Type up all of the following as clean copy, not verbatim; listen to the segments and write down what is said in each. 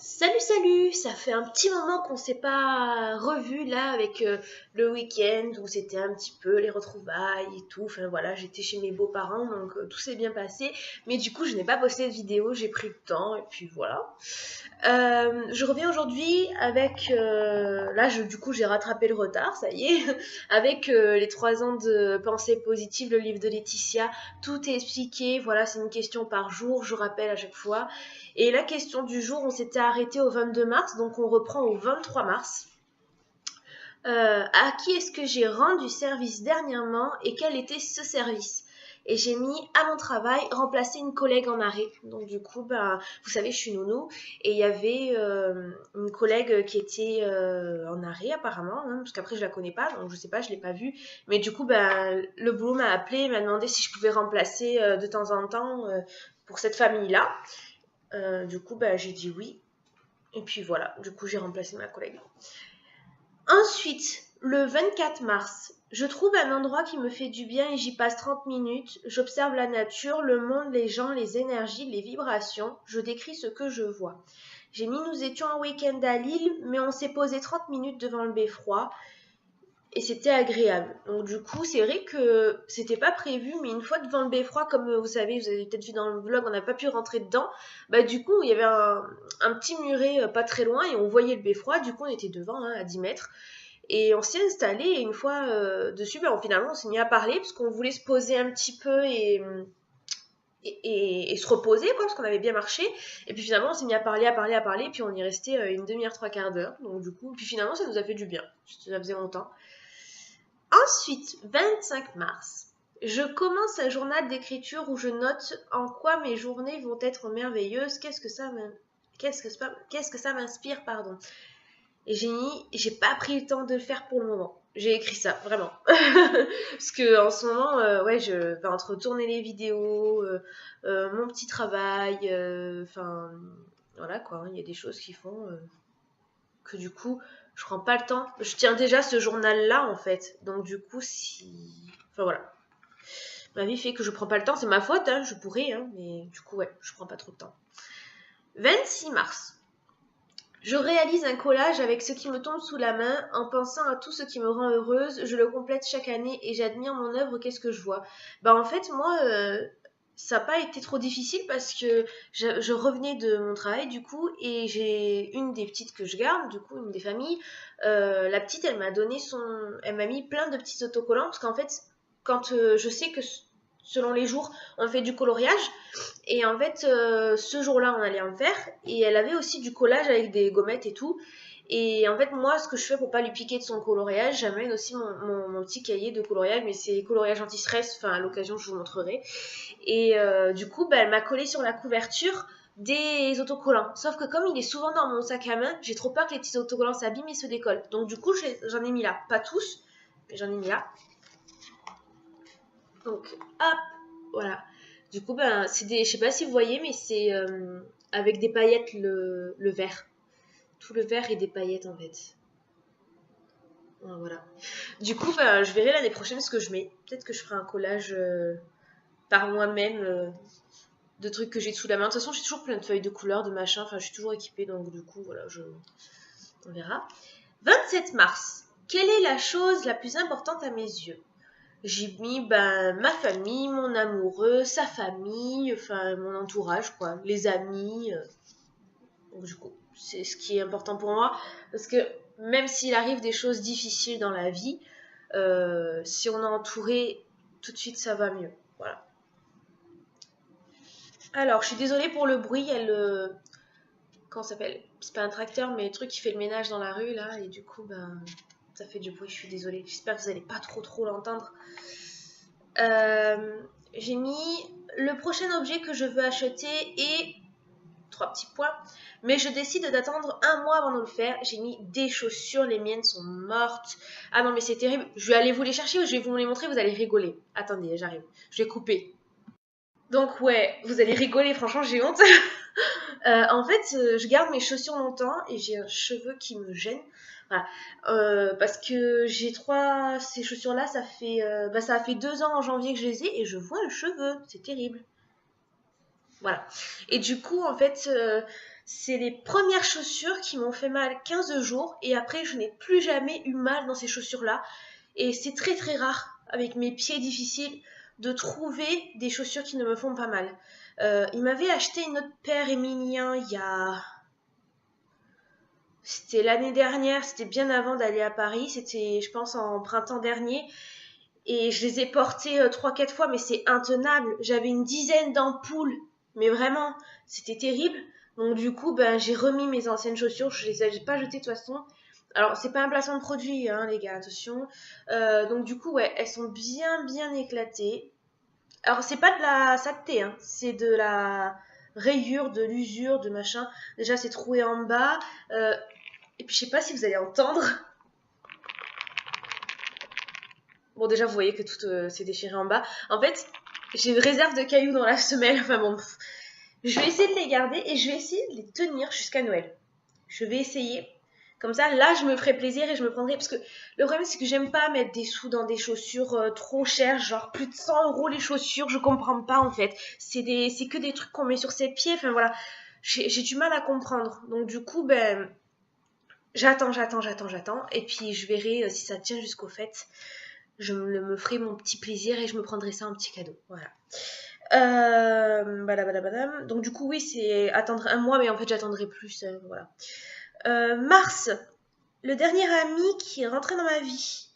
Salut, salut! Ça fait un petit moment qu'on s'est pas revu là avec le week-end où c'était un petit peu les retrouvailles et tout. Enfin voilà, j'étais chez mes beaux-parents donc tout s'est bien passé. Mais du coup, je n'ai pas posté de vidéo, j'ai pris le temps et puis voilà. Je reviens aujourd'hui avec du coup j'ai rattrapé le retard, ça y est, avec les 3 ans de pensée positive, le livre de Laetitia. Tout est expliqué, voilà, c'est une question par jour, je rappelle à chaque fois. Et la question du jour, on s'était arrêté au 22 mars, donc on reprend au 23 mars. À qui est-ce que j'ai rendu service dernièrement et quel était ce service? Et j'ai mis à mon travail remplacer une collègue en arrêt. Donc du coup, vous savez, je suis nounou et il y avait une collègue qui était en arrêt apparemment, hein, parce qu'après je la connais pas, donc je sais pas, je l'ai pas vue. Mais du coup, le boulot m'a appelé, m'a demandé si je pouvais remplacer de temps en temps pour cette famille-là. Du coup, j'ai dit oui. Et puis voilà, du coup, j'ai remplacé ma collègue. Ensuite, le 24 mars, je trouve un endroit qui me fait du bien et j'y passe 30 minutes. J'observe la nature, le monde, les gens, les énergies, les vibrations. Je décris ce que je vois. J'ai mis nous étions un week-end à Lille, mais on s'est posé 30 minutes devant le beffroi et c'était agréable. Donc du coup, c'est vrai que c'était pas prévu, mais une fois devant le beffroi, comme vous savez, vous avez peut-être vu dans le vlog, on n'a pas pu rentrer dedans. Du coup, il y avait un petit muret pas très loin et on voyait le beffroi. Du coup, on était devant, hein, à 10 mètres. Et on s'est installé et une fois dessus, finalement, on s'est mis à parler parce qu'on voulait se poser un petit peu et se reposer, quoi, parce qu'on avait bien marché. Et puis finalement, on s'est mis à parler, et puis on y restait une demi-heure, trois quarts d'heure. Donc du coup, puis finalement, ça nous a fait du bien. Ça faisait longtemps. Ensuite, 25 mars. Je commence un journal d'écriture où je note en quoi mes journées vont être merveilleuses. Qu'est-ce que ça m'inspire, pardon. Et j'ai pas pris le temps de le faire pour le moment. J'ai écrit ça, vraiment. Parce que en ce moment, entre tourner les vidéos, mon petit travail, voilà quoi, il y a des choses qui font que du coup, je prends pas le temps. Je tiens déjà ce journal-là en fait. Donc du coup, enfin voilà. Ma vie fait que je prends pas le temps, c'est ma faute, hein, je pourrais, hein, mais du coup, ouais, je prends pas trop de temps. 26 mars. Je réalise un collage avec ce qui me tombe sous la main, en pensant à tout ce qui me rend heureuse. Je le complète chaque année et j'admire mon œuvre. Qu'est-ce que je vois? En fait, moi, ça n'a pas été trop difficile parce que je revenais de mon travail du coup et j'ai une des petites que je garde, du coup, une des familles. La petite, elle m'a mis plein de petits autocollants parce qu'en fait, quand je sais que selon les jours, on fait du coloriage. Et en fait, ce jour-là, on allait en faire. Et elle avait aussi du collage avec des gommettes et tout. Et en fait, moi, ce que je fais pour pas lui piquer de son coloriage, j'amène aussi mon petit cahier de coloriage, mais c'est coloriage anti-stress. Enfin, à l'occasion, je vous montrerai. Et du coup, elle m'a collé sur la couverture des autocollants. Sauf que comme il est souvent dans mon sac à main, j'ai trop peur que les petits autocollants s'abîment et se décollent. Donc du coup, j'en ai mis là. Pas tous, mais j'en ai mis là. Donc, hop, voilà. Du coup, je sais pas si vous voyez, mais c'est avec des paillettes le vert. Tout le vert et des paillettes en fait. Voilà. Du coup, je verrai l'année prochaine ce que je mets. Peut-être que je ferai un collage par moi-même de trucs que j'ai sous la main. De toute façon, j'ai toujours plein de feuilles de couleurs, de machin. Enfin, je suis toujours équipée, donc du coup, voilà, on verra. 27 mars. Quelle est la chose la plus importante à mes yeux? J'ai mis ma famille, mon amoureux, sa famille, enfin mon entourage, quoi, les amis. Donc du coup, c'est ce qui est important pour moi. Parce que même s'il arrive des choses difficiles dans la vie, si on est entouré, tout de suite ça va mieux. Voilà. Alors, je suis désolée pour le bruit, comment ça s'appelle? C'est pas un tracteur, mais le truc qui fait le ménage dans la rue, là, et du coup, ça fait du bruit, je suis désolée. J'espère que vous n'allez pas trop l'entendre. J'ai mis le prochain objet que je veux acheter et 3 petits points, mais je décide d'attendre 1 mois avant de le faire. J'ai mis des chaussures, les miennes sont mortes. Ah non mais c'est terrible, je vais aller vous les chercher ou je vais vous les montrer, vous allez rigoler. Attendez, j'arrive, je vais couper. Donc ouais, vous allez rigoler, franchement j'ai honte. En fait, je garde mes chaussures longtemps et j'ai un cheveu qui me gêne. Voilà. Parce que ces chaussures-là, ça a fait 2 ans en janvier que je les ai et je vois le cheveu. C'est terrible. Voilà. Et du coup, en fait, C'est les premières chaussures qui m'ont fait mal 15 jours et après je n'ai plus jamais eu mal dans ces chaussures-là. Et c'est très très rare, avec mes pieds difficiles, de trouver des chaussures qui ne me font pas mal. Il m'avait acheté une autre paire Emilien il y a... C'était l'année dernière, c'était bien avant d'aller à Paris, c'était je pense en printemps dernier. Et je les ai portées 3-4 fois, mais c'est intenable. J'avais une dizaine d'ampoules, mais vraiment, c'était terrible. Donc du coup, ben, j'ai remis mes anciennes chaussures, je les ai pas jetées de toute façon. Alors, c'est pas un placement de produit, hein, les gars, attention. Donc du coup, ouais, elles sont bien bien éclatées. Alors, c'est pas de la saleté, hein, c'est de la rayure, de l'usure, de machin. Déjà, c'est troué en bas. Et puis, je sais pas si vous allez entendre. Bon, déjà, vous voyez que tout s'est déchiré en bas. En fait, j'ai une réserve de cailloux dans la semelle. Enfin bon, je vais essayer de les garder et je vais essayer de les tenir jusqu'à Noël. Je vais essayer. Comme ça, là, je me ferai plaisir et je me prendrai. Parce que le problème, c'est que j'aime pas mettre des sous dans des chaussures trop chères. Genre plus de 100 € les chaussures. Je comprends pas, en fait. C'est que des trucs qu'on met sur ses pieds. Enfin voilà. J'ai du mal à comprendre. Donc du coup, ben... J'attends. Et puis, je verrai si ça tient jusqu'au fait. Je me ferai mon petit plaisir et je me prendrai ça en petit cadeau. Voilà. Donc du coup, oui, c'est attendre un mois, mais en fait, j'attendrai plus. Voilà. Mars, le dernier ami qui est rentré dans ma vie.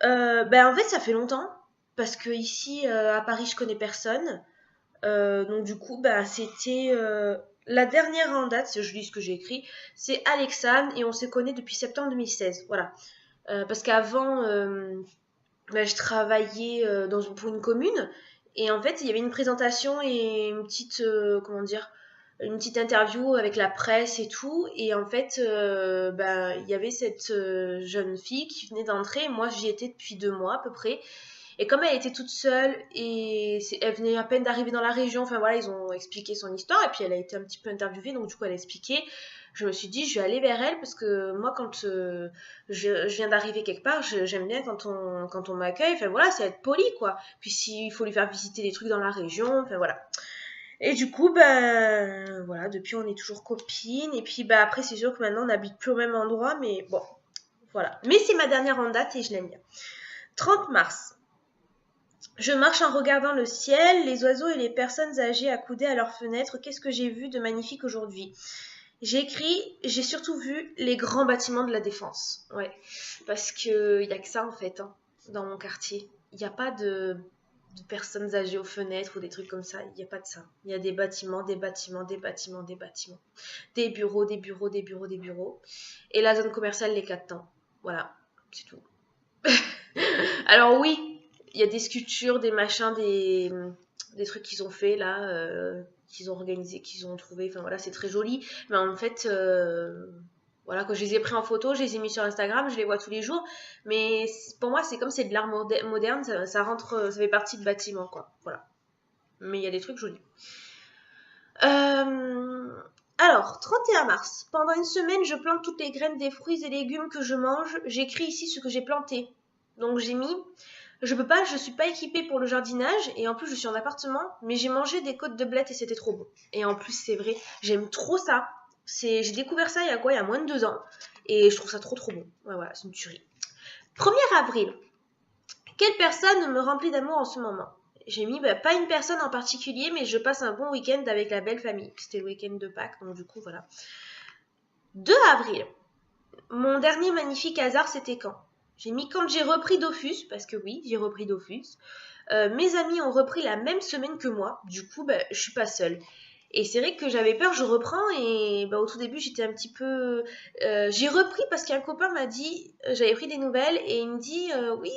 En fait, ça fait longtemps. Parce que ici, à Paris, je connais personne. Donc du coup, c'était... la dernière en date, si je lis ce que j'ai écrit, c'est Alexandre et on se connaît depuis septembre 2016. Voilà. Parce qu'avant... je travaillais pour une commune et en fait il y avait une présentation et une petite une petite interview avec la presse et tout et en fait il y avait cette jeune fille qui venait d'entrer. Moi j'y étais depuis 2 mois à peu près et comme elle était toute seule et elle venait à peine d'arriver dans la région, enfin voilà, ils ont expliqué son histoire et puis elle a été un petit peu interviewée, donc du coup elle a expliqué. Je me suis dit, je vais aller vers elle parce que moi, quand je viens d'arriver quelque part, j'aime bien quand on m'accueille, enfin voilà, c'est être poli quoi. Puis s'il faut lui faire visiter des trucs dans la région, enfin voilà. Et du coup, voilà, depuis on est toujours copines. Et puis après, c'est sûr que maintenant on n'habite plus au même endroit, mais bon, voilà. Mais c'est ma dernière en date et je l'aime bien. 30 mars. Je marche en regardant le ciel, les oiseaux et les personnes âgées accoudées à leurs fenêtres. Qu'est-ce que j'ai vu de magnifique aujourd'hui? J'ai écrit, j'ai surtout vu les grands bâtiments de la Défense. Ouais, parce que y a que ça en fait, hein, dans mon quartier. Il n'y a pas de personnes âgées aux fenêtres ou des trucs comme ça. Il n'y a pas de ça. Il y a des bâtiments, des bâtiments, des bâtiments, des bâtiments. Des bureaux, des bureaux, des bureaux, des bureaux. Et la zone commerciale, les 4 temps. Voilà, c'est tout. Alors oui, il y a des sculptures, des machins, des trucs qu'ils ont fait là, qu'ils ont organisé, qu'ils ont trouvé. Enfin voilà, c'est très joli. Mais en fait, voilà, quand je les ai pris en photo, je les ai mis sur Instagram, je les vois tous les jours. Mais pour moi, c'est comme c'est de l'art moderne, ça rentre, ça fait partie de bâtiment, quoi. Voilà. Mais il y a des trucs jolis. Alors, 31 mars. Pendant une semaine, je plante toutes les graines des fruits et légumes que je mange. J'écris ici ce que j'ai planté. Donc j'ai mis... je suis pas équipée pour le jardinage et en plus je suis en appartement, mais j'ai mangé des côtes de blettes et c'était trop bon. Et en plus c'est vrai, j'aime trop ça. J'ai découvert ça il y a quoi? Il y a moins de 2 ans et je trouve ça trop bon. Ouais, voilà, c'est une tuerie. 1er avril. Quelle personne me remplit d'amour en ce moment? J'ai mis pas une personne en particulier, mais je passe un bon week-end avec la belle famille. C'était le week-end de Pâques, donc du coup voilà. 2 avril. Mon dernier magnifique hasard, c'était quand? J'ai mis quand j'ai repris Dofus, parce que oui, j'ai repris Dofus. Mes amis ont repris la même semaine que moi, du coup, je suis pas seule. Et c'est vrai que j'avais peur, je reprends, et au tout début, j'étais un petit peu... j'ai repris parce qu'un copain m'a dit, j'avais pris des nouvelles, et il me dit, oui,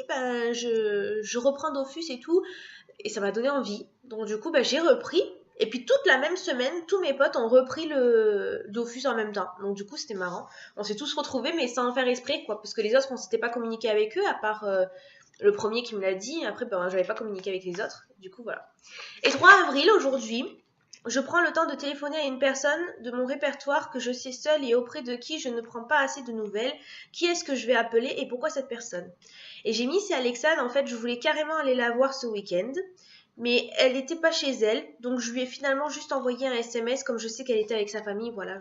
je reprends Dofus et tout, et ça m'a donné envie. Donc du coup, j'ai repris. Et puis toute la même semaine, tous mes potes ont repris le Dofus en même temps. Donc du coup, c'était marrant. On s'est tous retrouvés, mais sans faire exprès, quoi. Parce que les autres, on s'était pas communiqué avec eux, à part le premier qui me l'a dit. Après, j'avais pas communiqué avec les autres. Du coup, voilà. Et 3 avril, aujourd'hui, je prends le temps de téléphoner à une personne de mon répertoire que je sais seule et auprès de qui je ne prends pas assez de nouvelles. Qui est-ce que je vais appeler et pourquoi cette personne? Et j'ai mis, c'est Alexane. En fait, je voulais carrément aller la voir ce week-end. mais elle n'était pas chez elle, donc je lui ai finalement juste envoyé un SMS, comme je sais qu'elle était avec sa famille, voilà.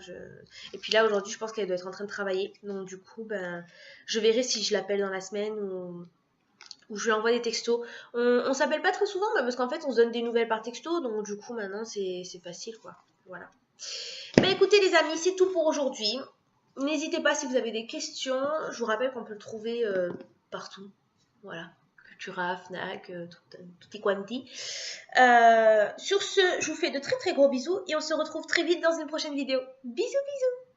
Et puis là, aujourd'hui, je pense qu'elle doit être en train de travailler, donc du coup, ben, je verrai si je l'appelle dans la semaine ou je lui envoie des textos. On s'appelle pas très souvent, mais parce qu'en fait, on se donne des nouvelles par texto, donc du coup, maintenant, c'est facile, quoi. Voilà. Ben écoutez, les amis, c'est tout pour aujourd'hui. N'hésitez pas si vous avez des questions. Je vous rappelle qu'on peut le trouver partout. Voilà. Cultura, Fnac, tutti quanti. Sur ce, je vous fais de très très gros bisous et on se retrouve très vite dans une prochaine vidéo. Bisous bisous.